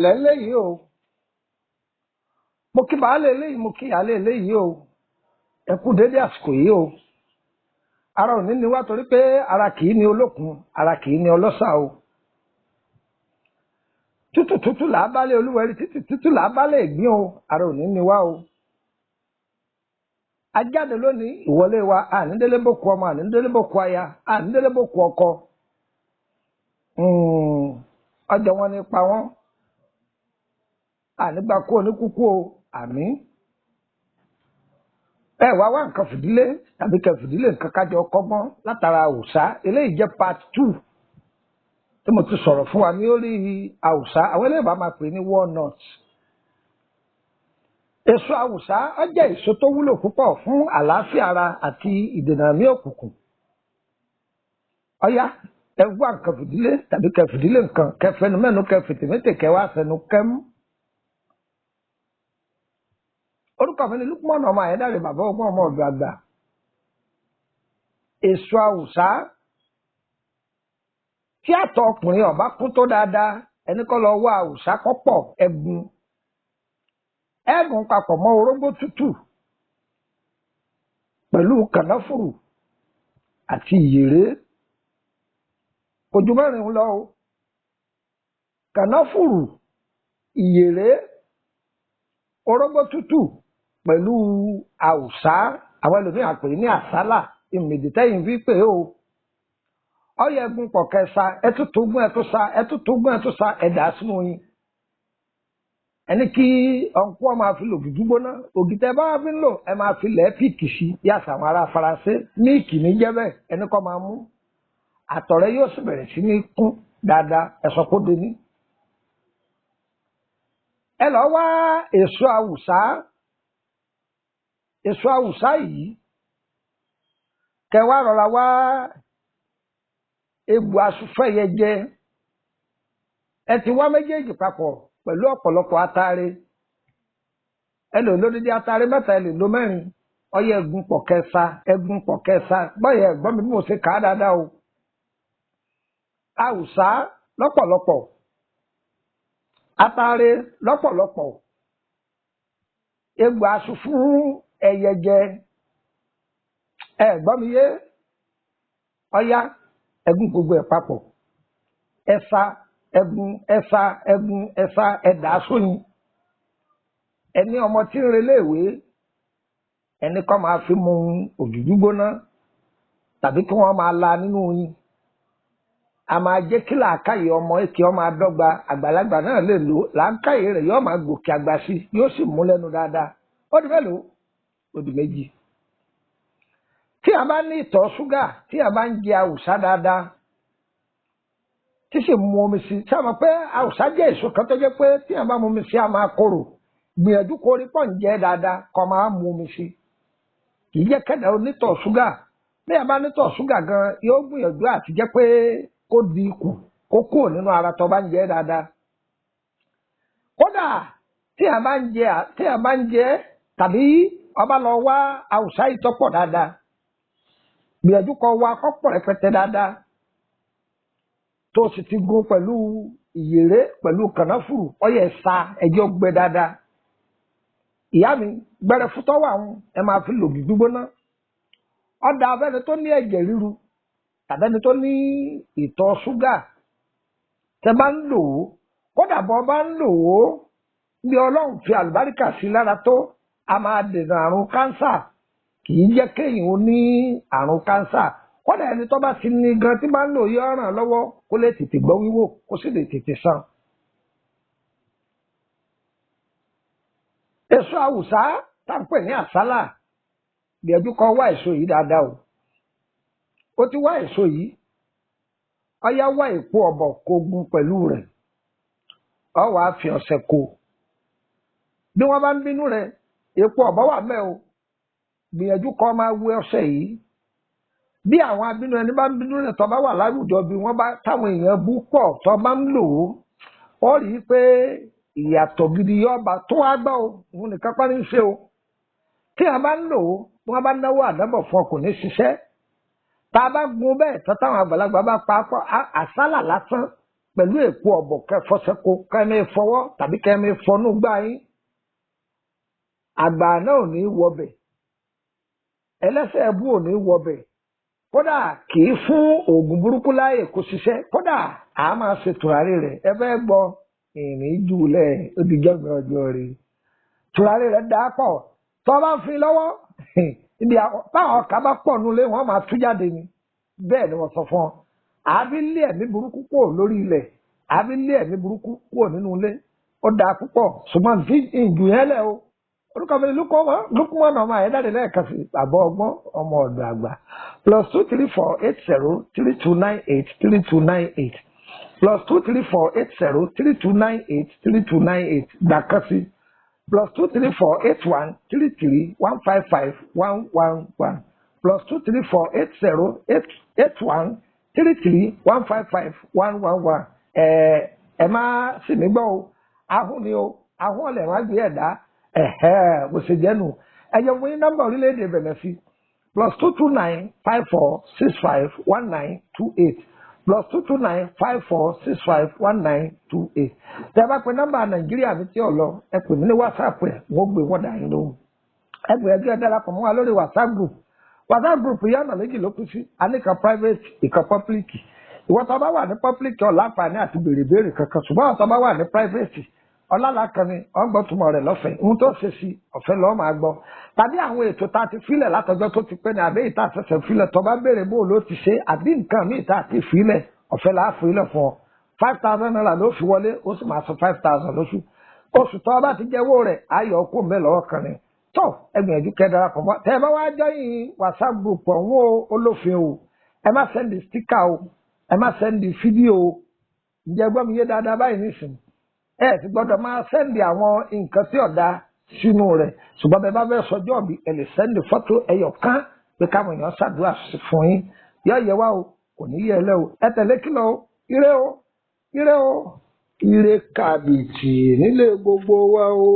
Lẹ́lẹ́yìí o mo kí baálé eléyìí mo kí ìyálé eléyìí o ẹ kú dédé àsìkò yìí o ara òní ni wá torí pé ara kìí ní olókun ara kìí ní ọlọ́sà o tútù tútù là á bálé olúwẹ̀rí tútù tútù là á bálé ìgbín o ara òní ni wá o ajáde lónìí ìwọlé wa ànídélé bòkú ọmọ ànídélé bòkú aya ànídélé bòkú ọkọ ọjọ́ wọn ní pa wọn ànígbà kú oníkúkú o àmín ẹ wá nǹkan fìdílé tàbí kẹfìdílé nǹkan kájọ kọ́gbọ́n látara Awusa eléyìí jẹ́ part 2 tí mo ti sọ̀rọ̀ fún wa ní orí Awusa àwọn eléyìí bá máa pè ní walnut. Èso Awusa ó jẹ́ èso tó wúlò púpọ̀ fún àlàáfíà ara àti ìdènà àmì òkùnkùn. Ọ̀yá ẹ wá nǹkan fìdílé tàbí kẹfìdílé nǹkan kẹfẹnu mẹ́nu kẹfìtìmẹ́tì kẹwàá fẹnu kẹ́mú. Orúkọ mi ni Lukman ọmọ Ayédáre bàbá ọgbọ́n ọmọ ọ̀dọ̀ àgbà. Èso Awusa tí àtọ̀ ọkùnrin ọba kún tó dáadáa ẹni kọ́ lọ wá Awusa kọ́pọ̀ ẹ̀gùn papọ̀ mọ́ orógbó tútù pẹ̀lú kànáfùrù àti ìyèré kò ju mẹ́rin lọ o kànáfùrù ìyèré orógbó tútù pẹ̀lú Awusa àwọn ẹlòmíràn pè ní àsálà ìmìdítẹ́yìn fi pé o ọyọ ẹgún pọ̀ kẹsà ẹtútùgún ẹtúsà ẹ̀dá sínú yín ẹni kí ọ̀nkú ọ máa fi lò dúdú gbóná ògìtẹ́ bá fi ń lò ẹ máa fi lẹ̀ píìkì sí bí àṣà àwọn ará Faransé míìkì ní jẹ́ bẹ́ẹ̀ ẹni kọ́ máa mú àtọ̀rẹ́ yóò sì bẹ̀rẹ̀ sí ní kún dáadáa ẹ̀sọ́ kó dé ní. ẹ lọ wá èso Awusa yìí kẹwàá rọra wá egbò asùfẹ́yẹ jẹ ẹ ti wá méjèèjì papọ̀ pẹ̀lú ọ̀pọ̀lọpọ̀ atare ẹ lè lódìdí atare mẹ́ta ẹ lè lo mẹ́rin ọyẹ ẹgún pọ̀ kẹsà bọ́yẹ ẹ̀gbọ́n mi bí mo ṣe kà á dáadáa o Awusa lọ́pọ̀lọpọ̀ atare lọ́pọ̀lọpọ̀ egbò asù fún ẹyẹ jẹ ẹ̀gbọ́n mi yé ọyá ẹgún gbogbo ẹ̀ papọ̀ ẹ̀sà ẹ̀dá sóyin ẹni ọmọ tí ń reléèwé ẹni kọ́ máa fi mu òjòjú gbóná tàbí kí wọ́n máa la nínú oyin a máa jẹ́ kí làákàyè ọmọ èkì ọmọ adọ́gba àgbàlagbà náà lè lò làákàyè rẹ̀ yóò máa gòkè àgbà sí yóò sì mú lẹ́nu dáadáa ó di mélòó ó di méjì. Tí a bá ní ìtọ̀ ṣúgà tí a bá ń jẹ Awusa dáadáa tí sì mu omi sí tí a mọ̀ pé Awusa jẹ́ èso kan tó jẹ́ pé tí a bá mu omi sí a máa korò gbìyànjú kó rí pọ̀ ń jẹ́ dáadáa kó máa mu omi sí kì í jẹ́ kẹ́dà onítọ̀ ṣúgà bí a bá nítọ̀ ṣúgà gan yóò gbìyànjú àti jẹ́ pé kó di ikù kó kúrò nínú ara tó bá ń jẹ́ dáadáa. Kódà tí a bá ń jẹ tàbí ọba lọ wá Awusa yìí tó pọ̀ dáadáa gbìyànjú kó wá kọ́pọ̀ rẹpẹtẹ dáadáa tó sì ti gún pẹ̀lú ìyèré pẹ̀lú kànáfùrù ọyẹ ẹ̀sà ẹ̀jẹ̀ gbẹ dáadáa. Ìyá mi gbẹrẹ fútọ́ wà ń ẹ máa fi lògì gbígbóná ọ̀dà abẹ́ni tó ní ẹ̀jẹ̀ ríru tàbẹ́ni tó ní ìtọ̀ ṣúgà tẹ bá ń lò ó kódà bọ́ bá ń lò ó bí Ọlọ́run fi àlùbáríkà sí lára tó a máa dènà àrùn kánsà kì í jẹ́ kéèyàn ó ní àrùn kánsà kódà ẹni tó bá ti ní gan tí bá ń lò yọ ràn lọ́wọ́ kó lè tètè gbọ́ wíwò kó sì lè tètè sàn. Èso Awusa tá ń pè ní àsálà gbìyànjú kó wá èso yìí dáadáa o ó ti wá èso yìí ọyá wá èpo ọ̀bọ̀ kó gún pẹ̀lú rẹ̀ ọ wàá fi ọ̀sẹ̀ kó bí wọ́n bá ń bínú rẹ̀ epo ọ̀bọ wà mẹ́ o gbìyànjú kọ́ máa wé ọṣẹ yìí bí àwọn abínú ẹni bá ń bínú rẹ̀ tó bá wà láwùjọ bí wọ́n bá táwọn èèyàn bú pọ̀ tó bá ń lò ó rí i pé ìyàtọ̀ gidi yọba tó wá gbọ́ o òun nìkan pa ní í ṣe o tí a bá ń lò ó wọ́n bá náwó àdábọ̀ fún ọ kò ní ṣiṣẹ́ tá a bá gun bẹ́ẹ̀ tó táwọn àgbàlagbà bá pa pọ̀ àsálà lásán pẹ̀lú èpo ọ̀bọ̀ kẹfọsẹ́kọ kẹ́mi fọwọ́ tàbí kẹ́mi fọnú gbá yín àgbà náà ò ní wọbẹ̀ ẹlẹ́sẹ̀ ẹbú ò ní wọbẹ̀ kódà kì í fún oògùn burúkú láàyè kó ṣiṣẹ́ kódà a máa ṣe tùràrí rẹ̀ ẹ fẹ́ gbọ́ ìrìn jùlẹ̀ odìjọ́gbìn ọjọ́ rẹ̀ tùràrí rẹ̀ dáa pọ̀ tó bá ń fi lọ́wọ́ ibi báwọn ọkà bá pọ̀ nulẹ̀ wọ́n máa tú jáde ni bẹ́ẹ̀ ni wọ́n sọ fún ọ àbí lé ẹ̀mí burúkú kúrò lórí ilẹ̀ àbí lé ẹ̀mí burúkú kúrò nínú ilé ó dáa púpọ̀ ṣùgbọ́n fi ìjù yẹn lẹ̀ o orúkọ mi lukumọ ọmọ ayédáde lẹ́ẹ̀kan sí bàbá ọgbọ́n ọmọ ọ̀dọ̀ àgbà +2348032983298 +2348032983298 gbàkan sí +2348133155111 +234808133155111 ẹ má sì mí gbọ́ o ahun ni o ahun ọ̀lẹ̀ wá gbé ẹ̀dá bó ṣe jẹ́ nù ẹ̀yẹ wọ́n ní nọ́mbà orílẹ̀-èdè bẹ̀rẹ̀ sí +22954651928 +22954651928 tẹ́ ẹ bá pe nọ́mbà nàìjíríà mi tí ò lọ ẹ pè mí ní whatsapp ẹ̀ wọ́n gbé wọ́n dà yín lóhùn ẹ gbìyànjú ẹ darapọ̀ mọ́ wa lórí whatsapp group yánà méjì ló kú sí aníkan private ìkan public ìwọ tó bá wà ní public ọ̀ láǹfààní àti béèrè kankan ṣùgbọ́n àwọn tó bá wà ní private ọlọ́lá kan ni ọgbọ́tumọ̀ rẹ̀ lọ́fẹ̀ẹ́ ohun tó ṣe sí ọ̀fẹ́ lọ́ọ́ máa gbọ́ tàbí àwọn ètò tá a ti filẹ̀ látọjọ́ tó ti pẹ́ ní àbẹ́ ìta àṣẹṣẹ filẹ̀ tó bá béèrè bó ló ti ṣe àbí nǹkan míì tá a ti filẹ̀ ọ̀fẹ́ là á filẹ̀ fún ọ 5,000 naira ló fi wọlé ó sì máa san 5,000 lóṣù oṣù tó bá ti jẹ́wọ́ rẹ̀ ayọ̀ kó mẹ́ lọ́wọ́ kan ni tó ẹgbìyànjú kẹ́ darapọ̀ mọ́ tẹ́ ẹ bá wá jọyìn whatsapp group ọ̀hún olófin o ẹ má sẹ́ndì sticker o ẹ má sẹ́ndì fídíò o ǹjẹ́ gbọ́ mi yé dáadáa báyìí nísìnyí ẹ ti gbọ́dọ̀ máa sẹ́ndì àwọn nǹkan tí ọ̀dà sínú rẹ̀ ṣùgbọ́n bẹ́ẹ̀ bá fẹ́ sọjọ́ bí ẹ lè sẹ́ndì fọ́tò ẹyọ kan pé káwọn èèyàn ṣàdúrà fún yín yọ yẹ wá o kò ní yẹ ẹ lẹ o ẹ tẹ̀lé kìlọ̀ o ire o ire o ire kàbìtì nílé gbogbo wa o.